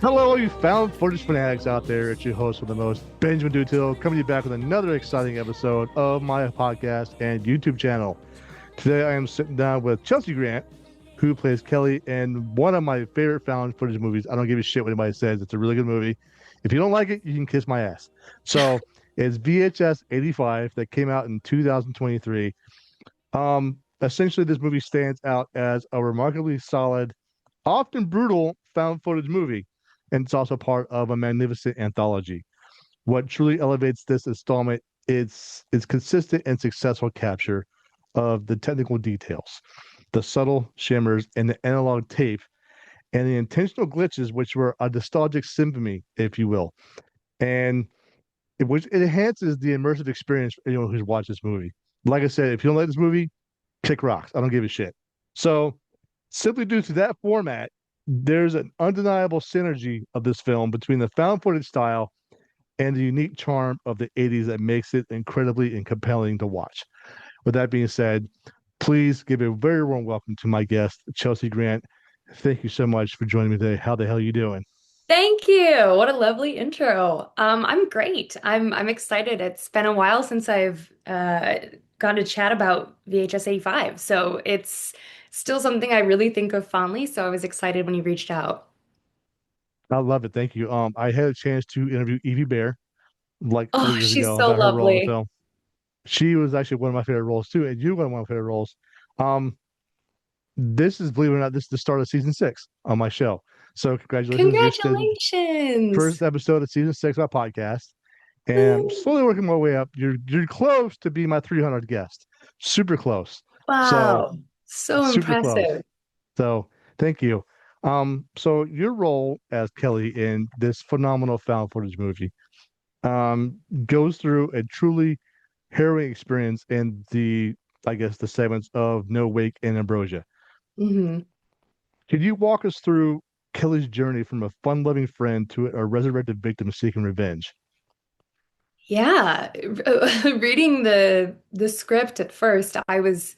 Hello, you found footage fanatics out there. It's your host with the most, Benjamin Dutil, coming to you back with another exciting episode of my podcast and YouTube channel. Today, I am sitting down with Chelsey Grant, who plays Kelly in one of my favorite found footage movies. I don't give a shit what anybody says. It's a really good movie. If you don't like it, you can kiss my ass. So it's VHS 85 that came out in 2023. Essentially, this movie stands out as a remarkably solid, often brutal found footage movie, and it's also part of a magnificent anthology. What truly elevates this installment is its consistent and successful capture of the technical details, the subtle shimmers and the analog tape, and the intentional glitches, which were a nostalgic symphony, if you will, and which it enhances the immersive experience for anyone who's watched this movie. Like I said, if you don't like this movie, kick rocks. I don't give a shit. So, simply due to that format, there's an undeniable synergy of this film between the found footage style and the unique charm of the 80s that makes it incredibly and compelling to watch. With that being said, please give a very warm welcome to my guest, Chelsey Grant. Thank you so much for joining me today. How the hell are you doing? Thank you. What a lovely intro. I'm great. I'm excited. It's been a while since I've gotten to chat about VHS 85, so it's still something I really think of fondly. So I was excited when you reached out. I love it. Thank you. I had a chance to interview Evie Bear like a couple Oh, years she's ago so about her role in the lovely. film. She was actually one of my favorite roles too, and you were one of my favorite roles. Um, this is, believe it or not, this is the start of season 6 on my show. So congratulations, you're still Congratulations. first episode of season 6 of my podcast, and I'm Woo. slowly working my way up. You're close to be my 300 guest, super close. So Wow. So super close. impressive. So thank you. So your role as Kelly in this phenomenal found footage movie goes through a truly harrowing experience in the, I guess, the segments of No Wake and Ambrosia. Mhm. Could you walk us through Kelly's journey from a fun-loving friend to a resurrected victim seeking revenge? Yeah, reading the script at first, I was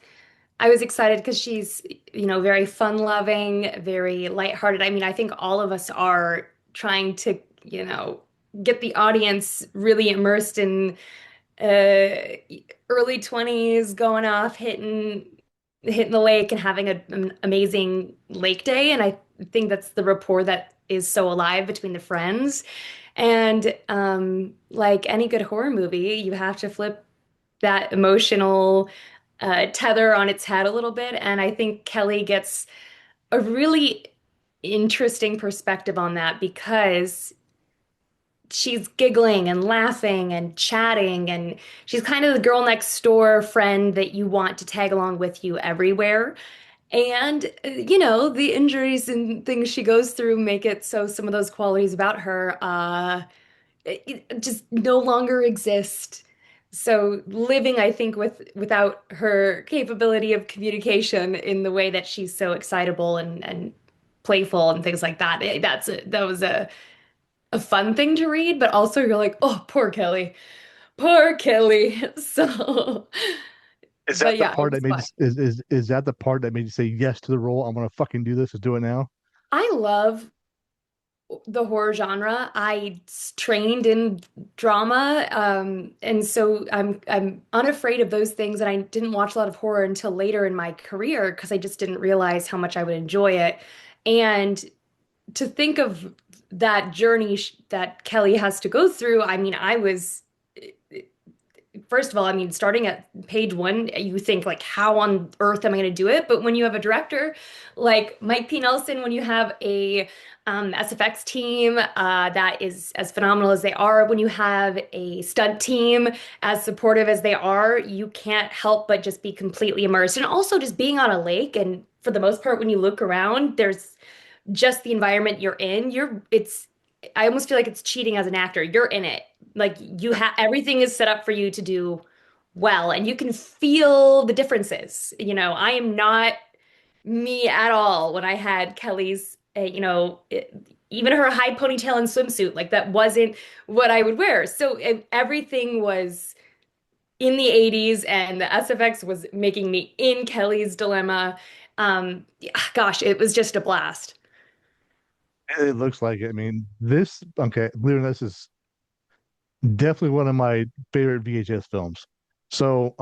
excited because she's, very fun-loving, very lighthearted. I mean, I think all of us are trying to, get the audience really immersed in early 20s, going off, hitting the lake and having an amazing lake day. And I think that's the rapport that is so alive between the friends. And like any good horror movie, you have to flip that emotional tether on its head a little bit. And I think Kelly gets a really interesting perspective on that because she's giggling and laughing and chatting, and she's kind of the girl next door friend that you want to tag along with you everywhere. And, the injuries and things she goes through make it so some of those qualities about her it just no longer exist. So living, I think, without her capability of communication in the way that she's so excitable and playful and things like that, that was a fun thing to read, but also you're like, oh, poor Kelly. So, Is but that the yeah, it part was that made fun. you, is that the part that made you say yes to the role? I'm gonna fucking do this. Let's do it now. I love the horror genre. Trained in drama, and so I'm unafraid of those things. And I didn't watch a lot of horror until later in my career because I just didn't realize how much I would enjoy it. And to think of that journey that Kelly has to go through, I mean, I was first of all, I mean, starting at page one, you think like, how on earth am I going to do it? But when you have a director like Mike P. Nelson, when you have a SFX team that is as phenomenal as they are, when you have a stunt team as supportive as they are, you can't help but just be completely immersed. And also just being on a lake, and for the most part, when you look around, there's just the environment you're in. I almost feel like it's cheating as an actor. You're in it. Like you have everything is set up for you to do well, and you can feel the differences. I am not me at all when I had Kelly's, even her high ponytail and swimsuit, like that wasn't what I would wear. So everything was in the 80s, and the SFX was making me in Kelly's dilemma. Yeah, gosh, it was just a blast. It looks like it. I mean, this okay, believe it or not, this is definitely one of my favorite VHS films. So,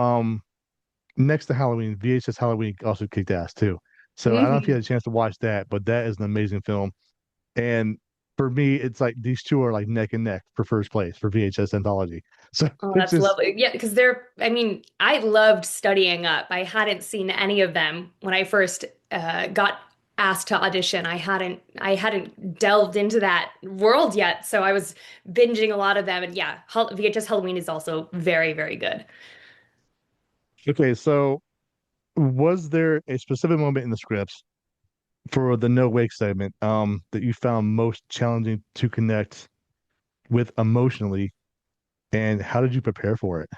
next to Halloween, VHS Halloween also kicked ass too. So I don't know if you Hmm. had a chance to watch that, but that is an amazing film. And for me, it's like these two are like neck and neck for first place for VHS anthology. So Oh, it's that's just lovely. Yeah, because I mean, I loved studying up. I hadn't seen any of them when I first got asked to audition. I hadn't delved into that world yet. So I was binging a lot of them. And yeah, VHS Halloween is also very, very good. okay. So was there a specific moment in the scripts for the no wake segment that you found most challenging to connect with emotionally, and how did you prepare for it?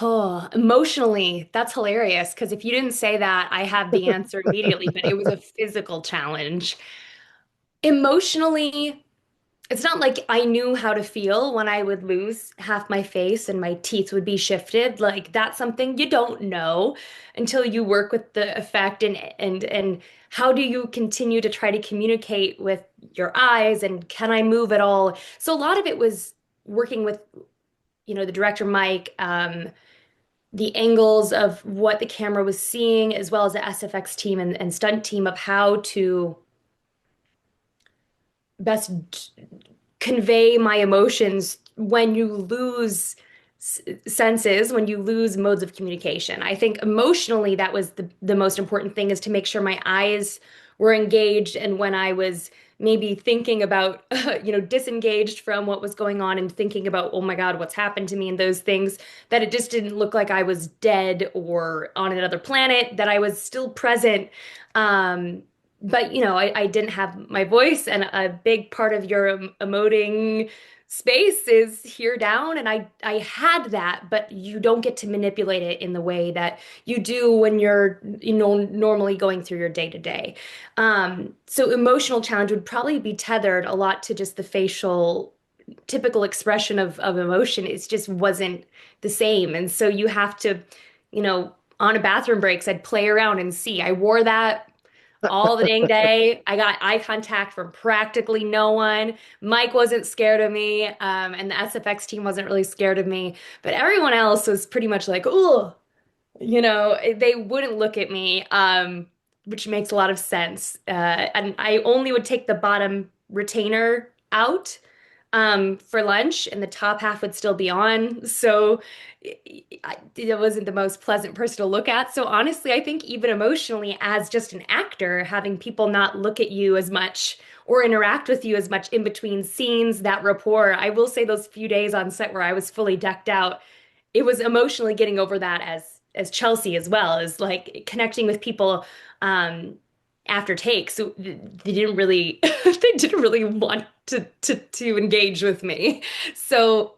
Oh, emotionally, that's hilarious. Because if you didn't say that, I have the answer immediately, but it was a physical challenge. Emotionally, it's not like I knew how to feel when I would lose half my face and my teeth would be shifted. Like that's something you don't know until you work with the effect and how do you continue to try to communicate with your eyes and can I move at all? So a lot of it was working with, the director Mike, the angles of what the camera was seeing, as well as the SFX team and stunt team of how to best convey my emotions when you lose senses, when you lose modes of communication. I think emotionally, that was the most important thing is to make sure my eyes were engaged. And when I was maybe thinking about, disengaged from what was going on and thinking about, oh my God, what's happened to me and those things, that it just didn't look like I was dead or on another planet, that I was still present. But I didn't have my voice, and a big part of your emoting space is here down, and I had that, but you don't get to manipulate it in the way that you do when you're normally going through your day to day. So emotional challenge would probably be tethered a lot to just the facial typical expression of emotion. It just wasn't the same, and so you have to, on a bathroom breaks, I'd play around and see. I wore that all the dang day. I got eye contact from practically no one. Mike wasn't scared of me, and the SFX team wasn't really scared of me, but everyone else was pretty much like, oh, they wouldn't look at me, which makes a lot of sense. And I only would take the bottom retainer out for lunch, and the top half would still be on. So it wasn't the most pleasant person to look at. So honestly, I think even emotionally, as just an actor, having people not look at you as much or interact with you as much in between scenes, that rapport, I will say those few days on set where I was fully decked out, it was emotionally getting over that as Chelsey as well, as like connecting with people um after take. So they didn't really they didn't really want to engage with me. So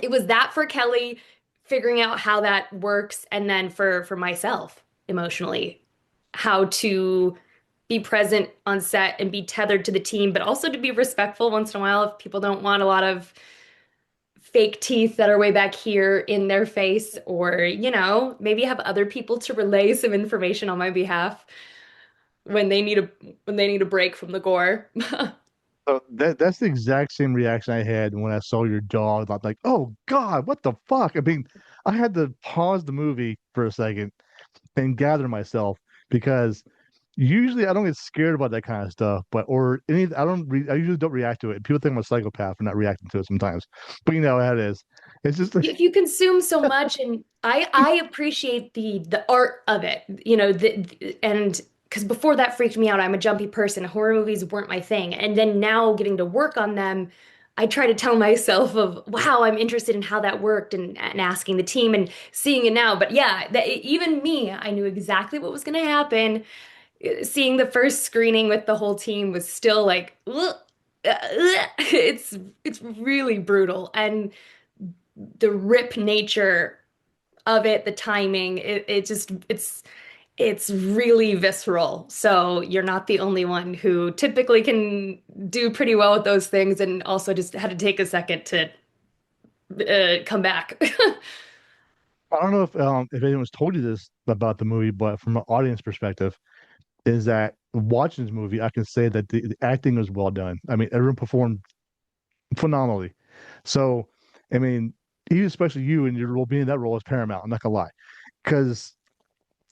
it was that for Kelly, figuring out how that works, and then for myself emotionally, how to be present on set and be tethered to the team, but also to be respectful once in a while if people don't want a lot of fake teeth that are way back here in their face, or maybe have other people to relay some information on my behalf when they need a break from the gore. So that's the exact same reaction I had when I saw your dog. I'm like, oh God, what the fuck? I mean, I had to pause the movie for a second and gather myself because usually I don't get scared about that kind of stuff, but or any I usually don't react to it. People think I'm a psychopath for not reacting to it sometimes. But you know how it is. It's just like If you consume so much, and I appreciate the art of it, and because before that freaked me out. I'm a jumpy person. Horror movies weren't my thing, and then now getting to work on them, I try to tell myself of wow, I'm interested in how that worked, and asking the team and seeing it now. But yeah, even me, I knew exactly what was going to happen. Seeing the first screening with the whole team was still like, ugh, it's really brutal, and the rip nature of it, the timing, it just it's really visceral. So you're not the only one who typically can do pretty well with those things, and also just had to take a second to come back. I don't know if anyone's told you this about the movie, but from an audience perspective, is that watching this movie, I can say that the acting was well done. I mean, everyone performed phenomenally. So, I mean, even especially you and your role being in that role is paramount. I'm not gonna lie, because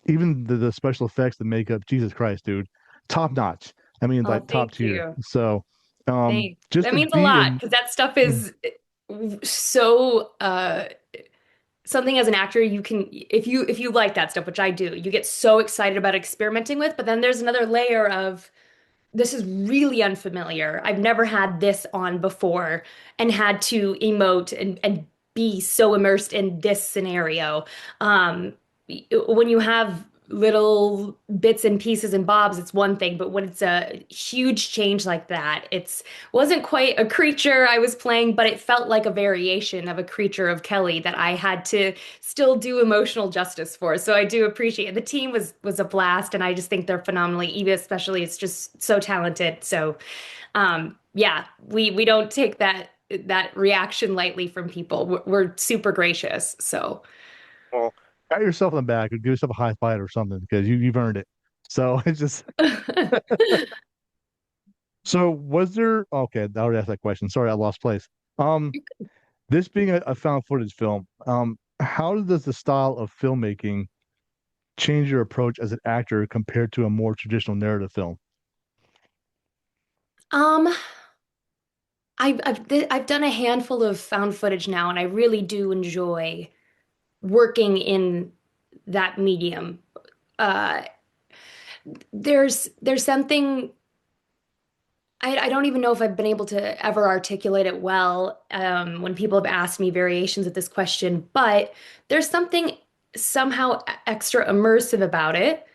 even the special effects, the makeup, Jesus Christ, dude, top notch. I mean, Oh, like top thank tier. you. So, Thanks. just That to means a be lot in, because that stuff is so something as an actor you can if you like that stuff, which I do, you get so excited about experimenting with, but then there's another layer of this is really unfamiliar. I've never had this on before and had to emote and be so immersed in this scenario. Um, when you have little bits and pieces and bobs, it's one thing, but when it's a huge change like that, it's wasn't quite a creature I was playing, but it felt like a variation of a creature of Kelly that I had to still do emotional justice for. So I do appreciate it. The team was a blast, and I just think they're phenomenally. Eva especially is just so talented. So yeah, we don't take that reaction lightly from people. We're super gracious. So well, pat yourself on the back or give yourself a high five or something because you've earned it. So it's just so was there okay, I already asked that question. Sorry, I lost place. Um, this being a found footage film, how does the style of filmmaking change your approach as an actor compared to a more traditional narrative film? um I've done a handful of found footage now, and I really do enjoy working in that medium. Uh, there's something I don't even know if I've been able to ever articulate it well when people have asked me variations of this question, but there's something somehow extra immersive about it.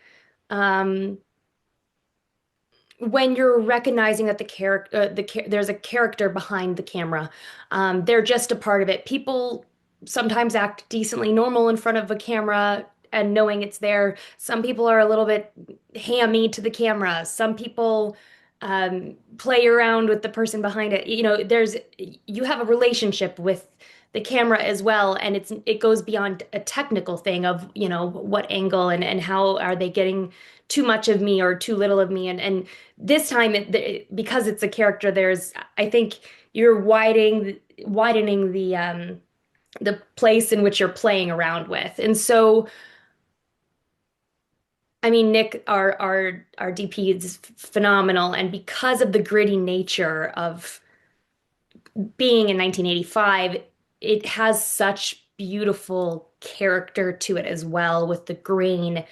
Um, when you're recognizing that there's a character behind the camera, they're just a part of it. People sometimes act decently normal in front of a camera and knowing it's there. Some people are a little bit hammy to the camera. Some people play around with the person behind it. You have a relationship with the camera as well, and it goes beyond a technical thing of, what angle and how are they getting too much of me or too little of me, and this time, because it's a character, I think you're widening the place in which you're playing around with. And so, I mean, Nick, our DP is phenomenal, and because of the gritty nature of being in 1985, it has such beautiful character to it as well with the grain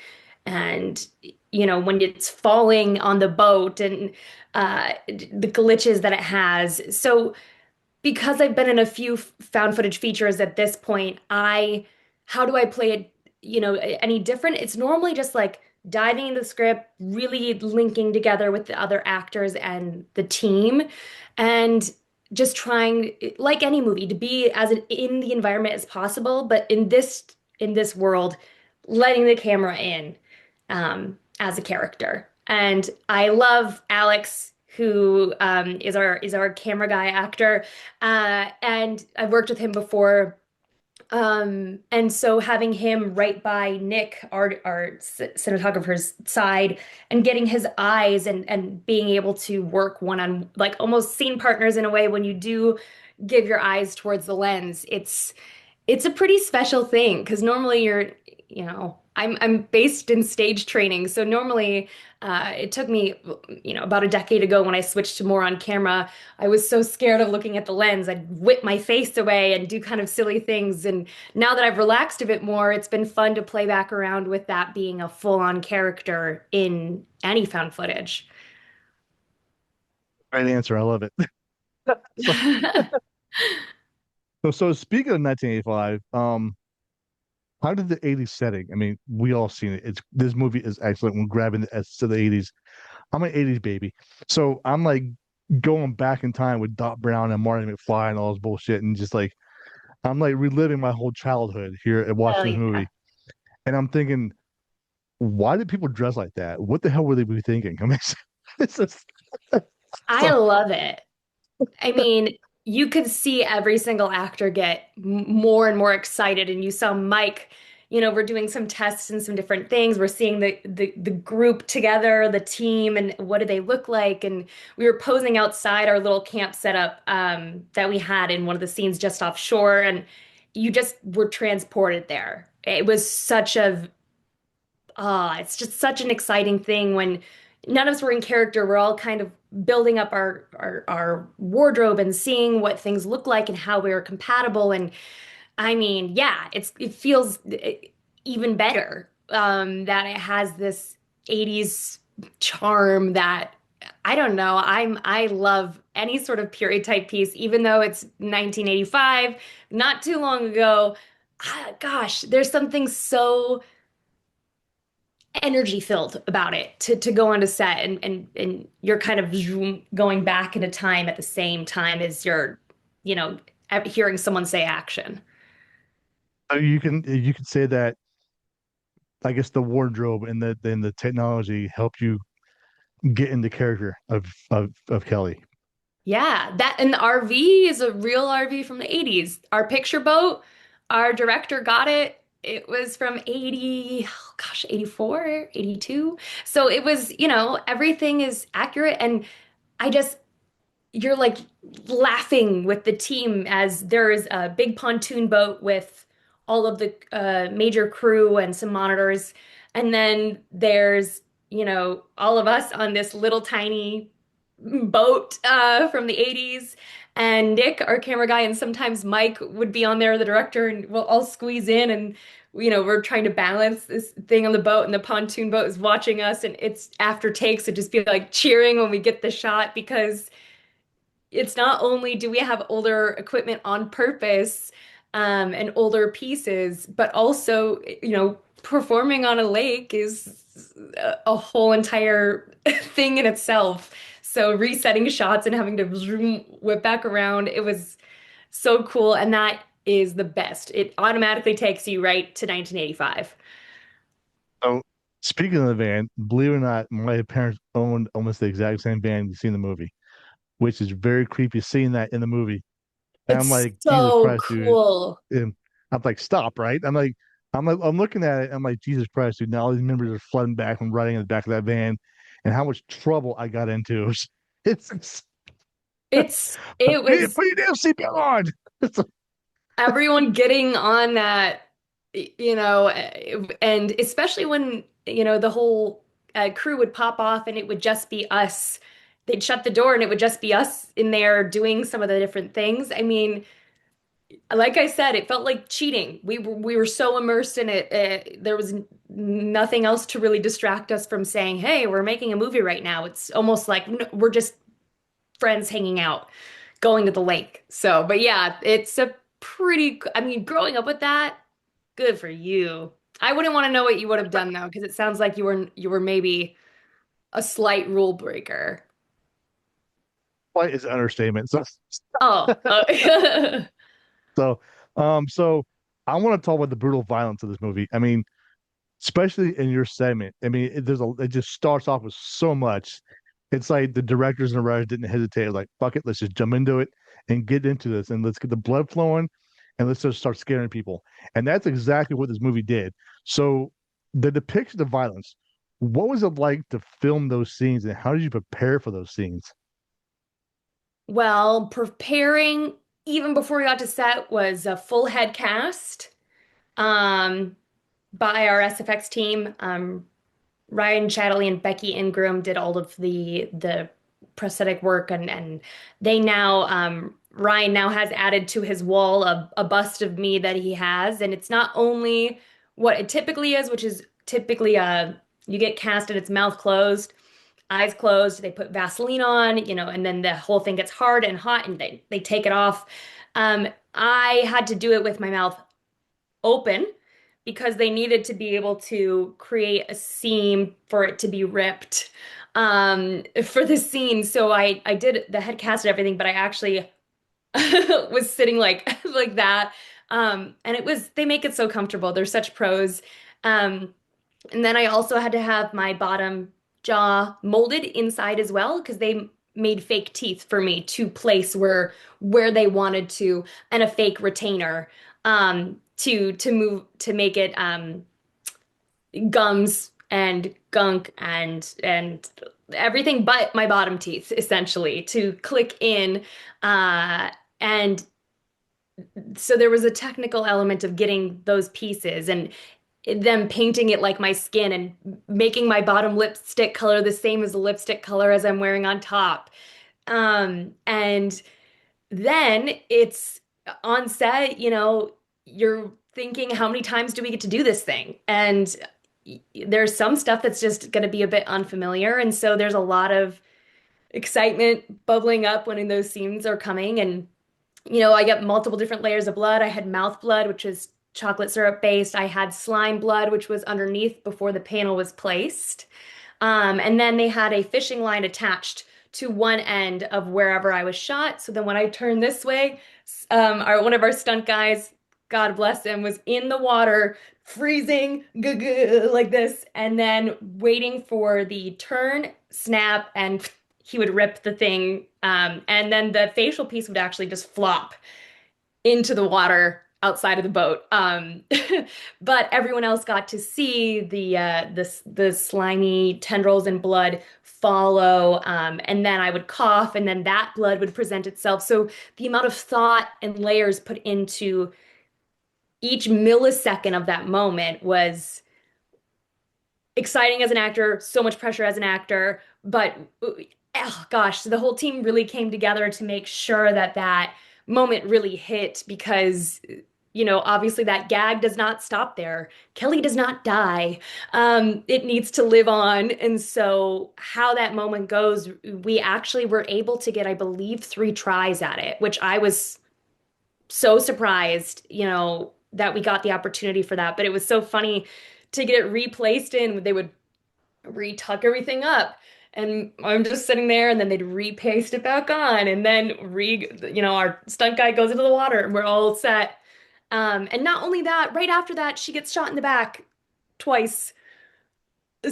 and when it's falling on the boat and the glitches that it has. So because I've been in a few found footage features at this point, how do I play it, any different? It's normally just like diving into the script, really linking together with the other actors and the team, and just trying, like any movie, to be as in the environment as possible, but in this world, letting the camera in as a character. And I love Alex, who is our camera guy actor, and I've worked with him before. And so having him right by Nick, our cinematographer's side, and getting his eyes and being able to work one on like almost scene partners in a way when you do give your eyes towards the lens, it's a pretty special thing because normally I'm based in stage training, so normally it took me about a decade ago when I switched to more on camera. I was so scared of looking at the lens, I'd whip my face away and do kind of silly things. And now that I've relaxed a bit more, it's been fun to play back around with that being a full-on character in any found footage. Right answer. I love it. So, so speaking of 1985, how did the 80s setting? I mean, we all seen it. It's this movie is excellent when grabbing the essence of the 80s. I'm an 80s baby. So I'm like going back in time with Dot Brown and Marty McFly and all this bullshit and just like I'm like reliving my whole childhood here and Hell watching this yeah. movie. And I'm thinking, why did people dress like that? What the hell were they be thinking? I mean, it's just I so love it. I mean, you could see every single actor get more and more excited, and you saw Mike, we're doing some tests and some different things. We're seeing the group together, the team, and what do they look like. And we were posing outside our little camp setup that we had in one of the scenes just offshore, and you just were transported there. It was such a it's just such an exciting thing when none of us were in character. We're all kind of building up our wardrobe and seeing what things look like and how we are compatible. And I mean, yeah, it feels even better that it has this 80s charm that I don't know. I love any sort of period type piece, even though it's 1985, not too long ago. Gosh, there's something so energy filled about it to go onto set and you're kind of going back into time at the same time as you're, you know, hearing someone say action. So you can say that I guess the wardrobe and the technology helped you get into character of Kelly. Yeah, that and the RV is a real RV from the 80s. Our picture boat, our director got it. It was from 80, oh gosh, 84, 82. So it was, everything is accurate and I just you're like laughing with the team as there is a big pontoon boat with all of the major crew and some monitors. And then there's, all of us on this little tiny boat from the 80s. And Nick, our camera guy, and sometimes Mike would be on there, the director, and we'll all squeeze in and we're trying to balance this thing on the boat and the pontoon boat is watching us and it's after takes to just be like cheering when we get the shot because it's not only do we have older equipment on purpose and older pieces, but also, performing on a lake is a whole entire thing in itself. So resetting shots and having to zoom, whip back around, it was so cool. And that is the best. It automatically takes you right to 1985. So speaking of the van, believe it or not, my parents owned almost the exact same van you see in the movie, which is very creepy seeing that in the movie. And I'm It's like, Jesus so Christ, dude. cool. And I'm like, stop, right? I'm looking at it. I'm like, Jesus Christ, dude. Now all these members are flooding back and riding in the back of that van, and how much trouble I got into. It's It was put your damn seatbelt on. It's everyone getting on that, and especially when, the whole crew would pop off and it would just be us. They'd shut the door and it would just be us in there doing some of the different things. I mean, like I said, it felt like cheating. We were so immersed in it. There was nothing else to really distract us from saying, "Hey, we're making a movie right now." It's almost like we're just friends hanging out, going to the lake. So, but yeah, it's a I mean, growing up with that, good for you. I wouldn't want to know what you would have done though, because it sounds like you were maybe a slight rule breaker. quite is an understatement. So Oh, so so I want to talk about the brutal violence of this movie. I mean, especially in your segment. I mean, it just starts off with so much. It's like the directors and the writers didn't hesitate. Like, fuck it, let's just jump into it and get into this, and let's get the blood flowing, and let's just start scaring people. And that's exactly what this movie did. So, the depiction of violence. What was it like to film those scenes, and how did you prepare for those scenes? well, preparing even before we got to set was a full head cast um, by our SFX team. Ryan Chatterley and Becky Ingram did all of the prosthetic work and they now Ryan now has added to his wall a bust of me that he has and it's not only what it typically is, which is typically you get cast and it's mouth closed, eyes closed, they put Vaseline on, and then the whole thing gets hard and hot and they take it off. I had to do it with my mouth open because they needed to be able to create a seam for it to be ripped for the scene. So I did the head cast and everything, but I actually was sitting like that. And they make it so comfortable. They're such pros. Um, and then I also had to have my bottom jaw molded inside as well because they made fake teeth for me to place where they wanted to and a fake retainer. to make it gums and gunk and everything but my bottom teeth essentially to click in and so there was a technical element of getting those pieces and them painting it like my skin and making my bottom lipstick color the same as the lipstick color as I'm wearing on top. And then it's on set, you're thinking, how many times do we get to do this thing? And there's some stuff that's just going to be a bit unfamiliar. And so there's a lot of excitement bubbling up when those scenes are coming. And I get multiple different layers of blood. I had mouth blood, which is chocolate syrup based. I had slime blood, which was underneath before the panel was placed. And then they had a fishing line attached to one end of wherever I was shot. So then when I turned this way, one of our stunt guys, God bless him, was in the water, freezing like this, and then waiting for the turn, snap, and he would rip the thing. And then the facial piece would actually just flop into the water outside of the boat. But everyone else got to see the slimy tendrils and blood follow. And then I would cough, and then that blood would present itself. So the amount of thought and layers put into each millisecond of that moment was exciting as an actor, so much pressure as an actor, but oh gosh, the whole team really came together to make sure that that moment really hit because obviously that gag does not stop there. Kelly does not die. It needs to live on. And so how that moment goes, we actually were able to get, I believe, 3 tries at it, which I was so surprised, that we got the opportunity for that. But it was so funny to get it replaced in. They would retuck everything up. And I'm just sitting there, and then they'd repaste it back on, and then our stunt guy goes into the water, and we're all set. And not only that, right after that, she gets shot in the back twice.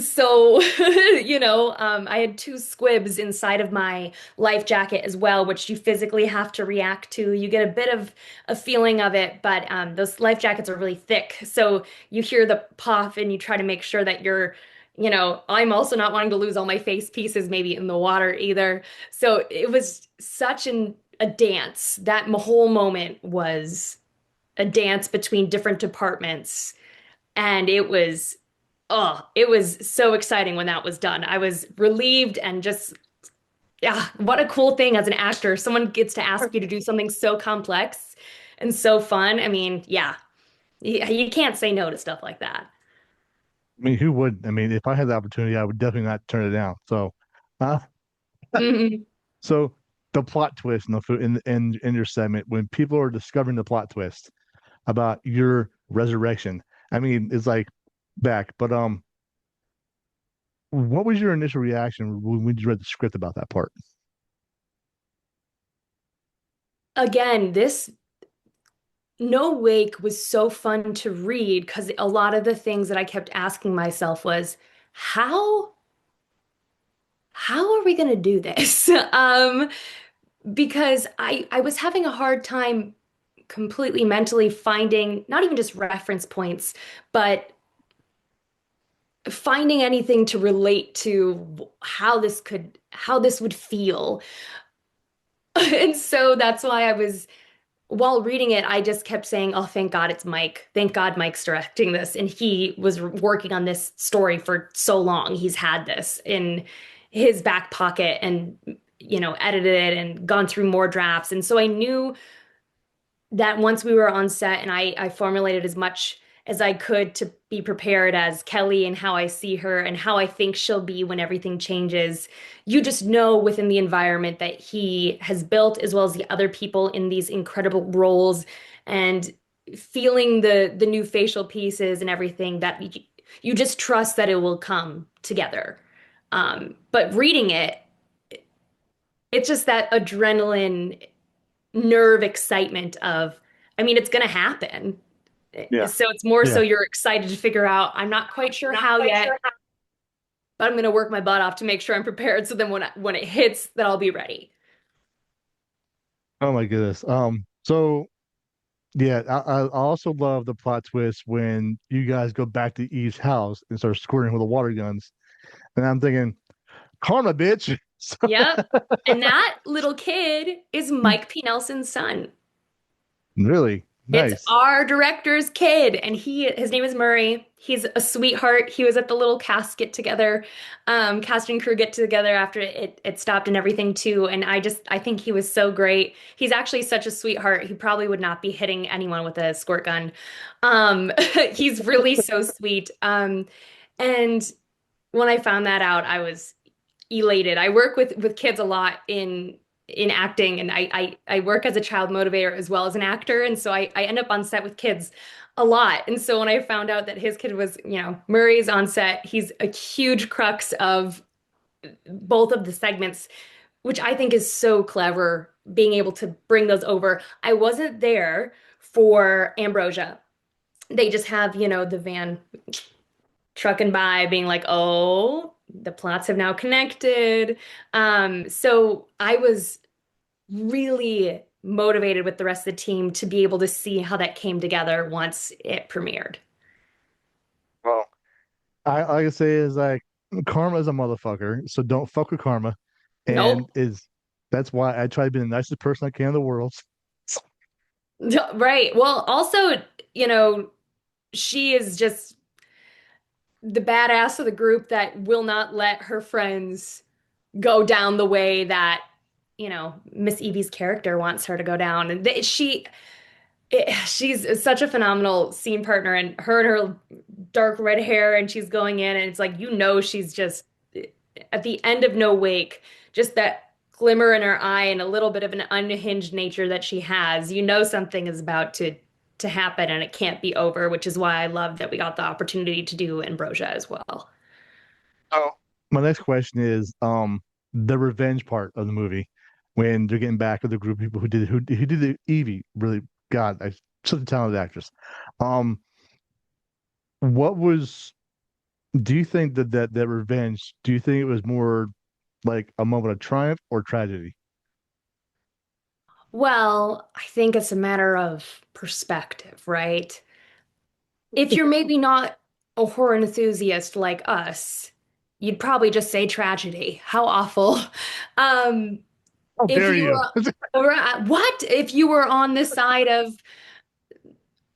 So, I had 2 squibs inside of my life jacket as well, which you physically have to react to. You get a bit of a feeling of it, but those life jackets are really thick. So you hear the puff and you try to make sure that I'm also not wanting to lose all my face pieces maybe in the water either. So it was such a dance. That whole moment was a dance between different departments. And it was so exciting when that was done. I was relieved and just, yeah, what a cool thing as an actor. Someone gets to ask you to do something so complex and so fun. I mean, yeah, you can't say no to stuff like that. I mean, who would? I mean, if I had the opportunity, I would definitely not turn it down. So, uh, Mhm. so the plot twist in in your segment when people are discovering the plot twist about your resurrection. I mean, it's like back, but what was your initial reaction when you read the script about that part? Again, this No Wake was so fun to read because a lot of the things that I kept asking myself was, how how are we going to do this? Because I was having a hard time completely mentally finding not even just reference points, but finding anything to relate to how this would feel. And so that's why while reading it, I just kept saying, "Oh, thank God it's Mike. Thank God Mike's directing this." And he was working on this story for so long. He's had this in his back pocket and, edited it and gone through more drafts. And so I knew that once we were on set and I formulated as much as I could to be prepared as Kelly and how I see her and how I think she'll be when everything changes, you just know within the environment that he has built, as well as the other people in these incredible roles, and feeling the new facial pieces and everything that you just trust that it will come together. But reading it, it's just that adrenaline nerve excitement of, I mean, it's going to happen. Yeah, So it's more so yeah. you're excited to figure out, I'm not quite sure how yet, but I'm going to work my butt off to make sure I'm prepared. So then when it hits, that I'll be ready. Oh my goodness. So Yeah, I also love the plot twist when you guys go back to Eve's house and start squirting with the water guns. And I'm thinking, karma, bitch. Yep. And that little kid is Mike P. Nelson's son. Really It's nice. our director's kid, and his name is Murray. He's a sweetheart. He was at the little cast and crew get together after it stopped and everything too. And I think he was so great. He's actually such a sweetheart. He probably would not be hitting anyone with a squirt gun. He's really so sweet. And when I found that out, I was elated. I work with kids a lot in acting, and I work as a child motivator as well as an actor, and so I end up on set with kids a lot. And so when I found out that his kid was, Murray's on set, he's a huge crux of both of the segments, which I think is so clever, being able to bring those over. I wasn't there for Ambrosia. They just have, the van trucking by being like, oh, the plots have now connected. So I was really motivated with the rest of the team to be able to see how that came together once it premiered. Well, I like I say is like karma is a motherfucker, so don't fuck with karma. And Nope. is that's why I try to be the nicest person I can in the world. Right. Well, also, you know, she is just the badass of the group that will not let her friends go down the way that, Miss Evie's character wants her to go down. And she's such a phenomenal scene partner, and her dark red hair, and she's going in, and it's like, she's just at the end of no wake, just that glimmer in her eye and a little bit of an unhinged nature that she has. Something is about to happen, and it can't be over, which is why I love that we got the opportunity to do Ambrosia as well. Oh, my next question is the revenge part of the movie when they're getting back with the group of people who did the Evie. Really, God, such a talented actress. Um, what was do you think that revenge, do you think it was more like a moment of triumph or tragedy? Well, I think it's a matter of perspective, right? If you're maybe not a horror enthusiast like us, you'd probably just say tragedy. How awful. Um, How if dare you you? what? If you were on the side of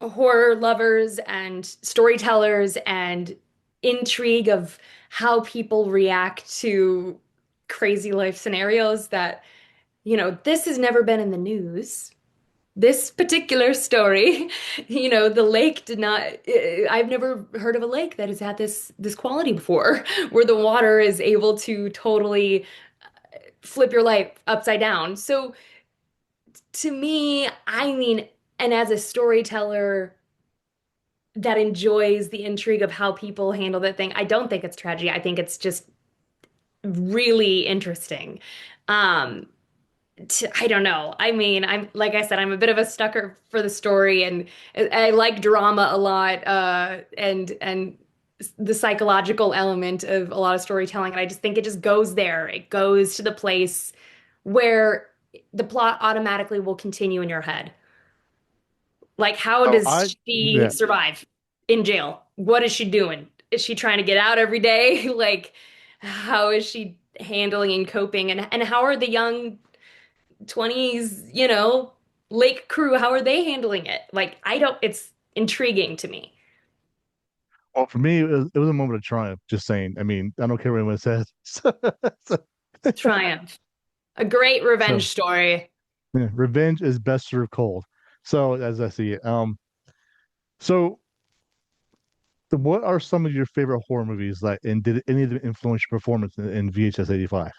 horror lovers and storytellers and intrigue of how people react to crazy life scenarios that, this has never been in the news. This particular story, the lake did not, I've never heard of a lake that has had this quality before, where the water is able to totally flip your life upside down. So to me, I mean, and as a storyteller that enjoys the intrigue of how people handle that thing, I don't think it's tragedy. I think it's just really interesting. Um, I don't know. I mean, I'm like I said, I'm a bit of a sucker for the story, and I like drama a lot, and the psychological element of a lot of storytelling. And I just think it just goes there. It goes to the place where the plot automatically will continue in your head. Like, how Oh, does she yeah. survive in jail? What is she doing? Is she trying to get out every day? Like, how is she handling and coping? And how are the young 20s, lake crew, how are they handling it? Like, it's intriguing to me. Well, for me, it was a moment of triumph. Just saying. I mean, I don't care what anyone says. So, Triumph. A great revenge so, story. yeah, revenge is best served cold. So, as I see it, so what are some of your favorite horror movies like, and did any of them influence your performance in VHS 85?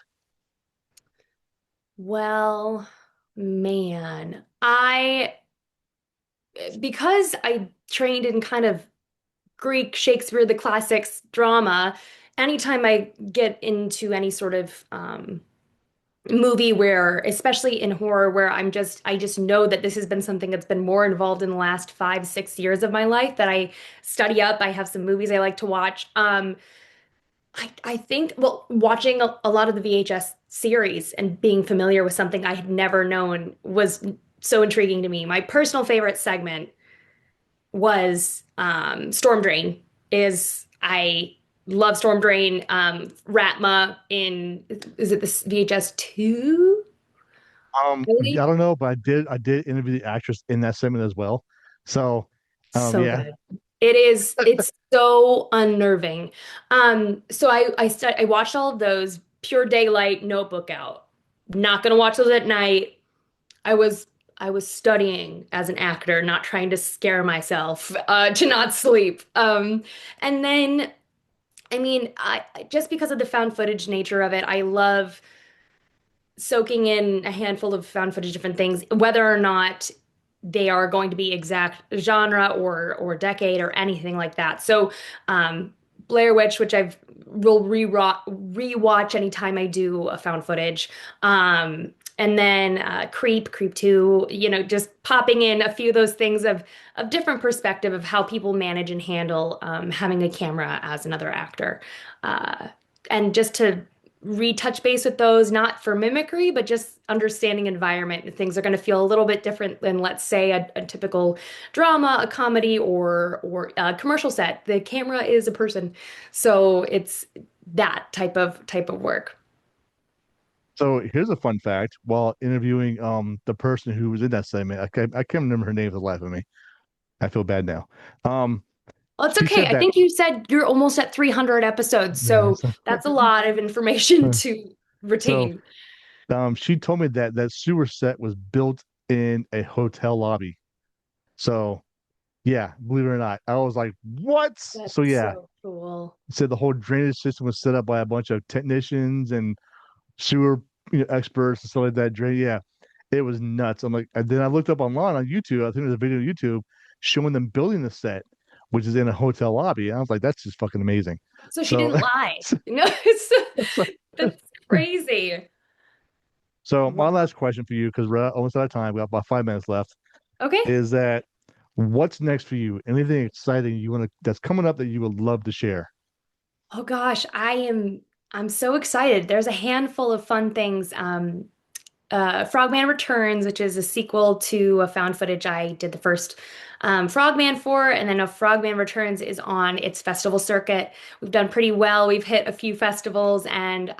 Well, man, because I trained in kind of Greek, Shakespeare, the classics drama, anytime I get into any sort of movie where, especially in horror, where I just know that this has been something that's been more involved in the last 5, 6 years of my life that I study up. I have some movies I like to watch. I think, well, watching a lot of the VHS series and being familiar with something I had never known was so intriguing to me. My personal favorite segment was Storm Drain. Is I love Storm Drain. Ratma in is it this VHS 2? I don't know, but I did interview the actress in that segment as well. So, So yeah. good. It's so unnerving. So I watched all of those, Pure Daylight, Notebook out. Not gonna watch those at night. I was I was studying as an actor, not trying to scare myself to not sleep. And then I mean, I just because of the found footage nature of it, I love soaking in a handful of found footage, different things, whether or not they are going to be exact genre or decade or anything like that. So, Blair Witch, which I've will rewatch anytime I do a found footage. And then Creep 2, just popping in a few of those things of different perspective of how people manage and handle having a camera as another actor. Uh, and just to retouch base with those, not for mimicry, but just understanding environment. Things are going to feel a little bit different than, let's say, a typical drama, a comedy, or a commercial set. The camera is a person, so it's that type of work. So here's a fun fact. While interviewing the person who was in that segment, I can't remember her name for the life of me. I feel bad now. Um, Well, it's she okay. said I that think you said you're almost at 300 episodes, yeah. so that's a lot of information to So retain. she told me that that sewer set was built in a hotel lobby. So yeah, believe it or not, I was like, what? That's So yeah, so cool. said the whole drainage system was set up by a bunch of technicians and sewer experts and stuff like that. Drain, yeah, it was nuts. I'm like, and then I looked up online on YouTube. I think there's a video on YouTube showing them building the set, which is in a hotel lobby. And I was like, that's just fucking amazing. So she So, didn't lie. No, so, that's crazy. so my Wow. last question for you, because we're almost out of time, we got about 5 minutes left, Okay. is that what's next for you? Anything exciting you want to that's coming up that you would love to share? Oh gosh, I'm so excited. There's a handful of fun things. Frogman Returns, which is a sequel to a found footage I did the first Frogman for, and then a Frogman Returns is on its festival circuit. We've done pretty well. We've hit a few festivals, and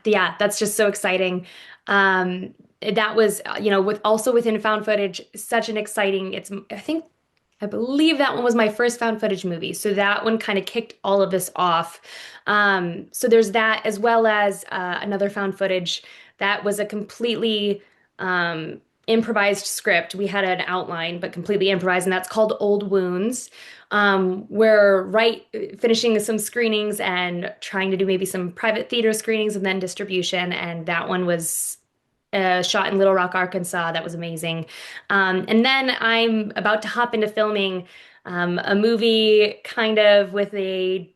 yeah, that's just so exciting. That was, with also within found footage, such an exciting. I believe that one was my first found footage movie. So that one kind of kicked all of this off. So there's that, as well as another found footage that was a completely improvised script. We had an outline, but completely improvised, and that's called Old Wounds. We're finishing some screenings and trying to do maybe some private theater screenings and then distribution. And that one was shot in Little Rock, Arkansas. That was amazing. And then I'm about to hop into filming a movie kind of with a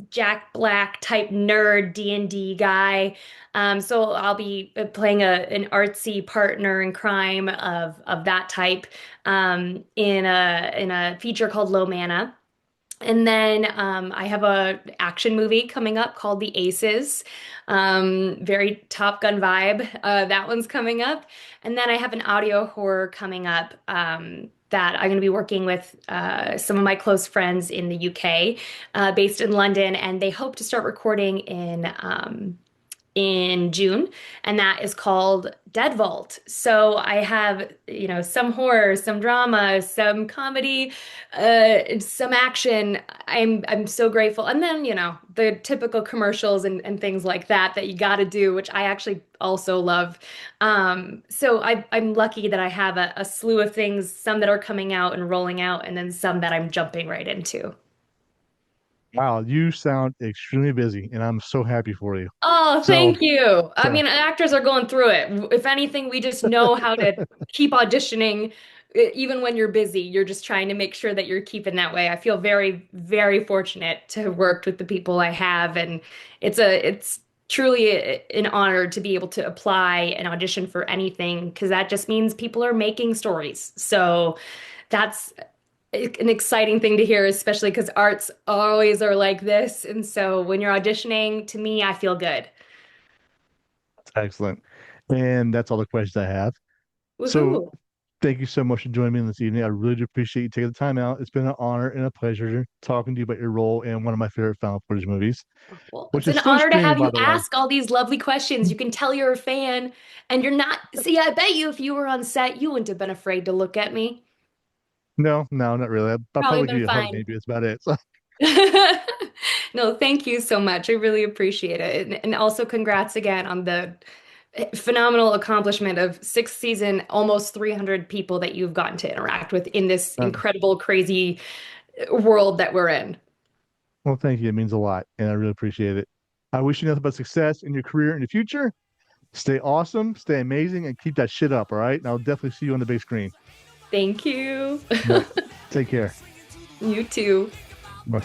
Jack Black type nerd D&D guy. So I'll be playing an artsy partner in crime of that type in a feature called Low Mana. And then I have a action movie coming up called The Aces. Very Top Gun vibe. That one's coming up. And then I have an audio horror coming up that I'm going to be working with some of my close friends in the UK, based in London, and they hope to start recording in June, and that is called Dead Vault. So I have, some horror, some drama, some comedy, some action. I'm so grateful. And then, the typical commercials and things like that you got to do, which I actually also love. So I'm lucky that I have a slew of things, some that are coming out and rolling out, and then some that I'm jumping right into. Wow, you sound extremely busy, and I'm so happy for you. Oh, So, thank you. I so mean, actors are going through it. If anything, we just know how to keep auditioning, even when you're busy. You're just trying to make sure that you're keeping that way. I feel very, very fortunate to have worked with the people I have, and it's truly an honor to be able to apply and audition for anything, because that just means people are making stories. So that's an exciting thing to hear, especially because arts always are like this. And so when you're auditioning, to me, I feel good. excellent. And that's all the questions I have. So Woohoo. thank you so much for joining me this evening. I really do appreciate you taking the time out. It's been an honor and a pleasure talking to you about your role in one of my favorite found footage movies, Well, which it's is an still honor to streaming, have by you the way. ask all these lovely questions. You can tell you're a fan and you're not. See, I bet you if you were on set, you wouldn't have been afraid to look at me. No, no, not really. I'll Probably probably give been you a hug, fine. maybe. That's about it. So, No, thank you so much. I really appreciate it. And also congrats again on the phenomenal accomplishment of sixth season, almost 300 people that you've gotten to interact with in this um, incredible, crazy world that we're in. well, thank you. It means a lot, and I really appreciate it. I wish you nothing but success in your career in the future. Stay awesome, stay amazing, and keep that shit up. All right. And I'll definitely see you on the big screen. Thank you. Yep. Take care. You too. Bye.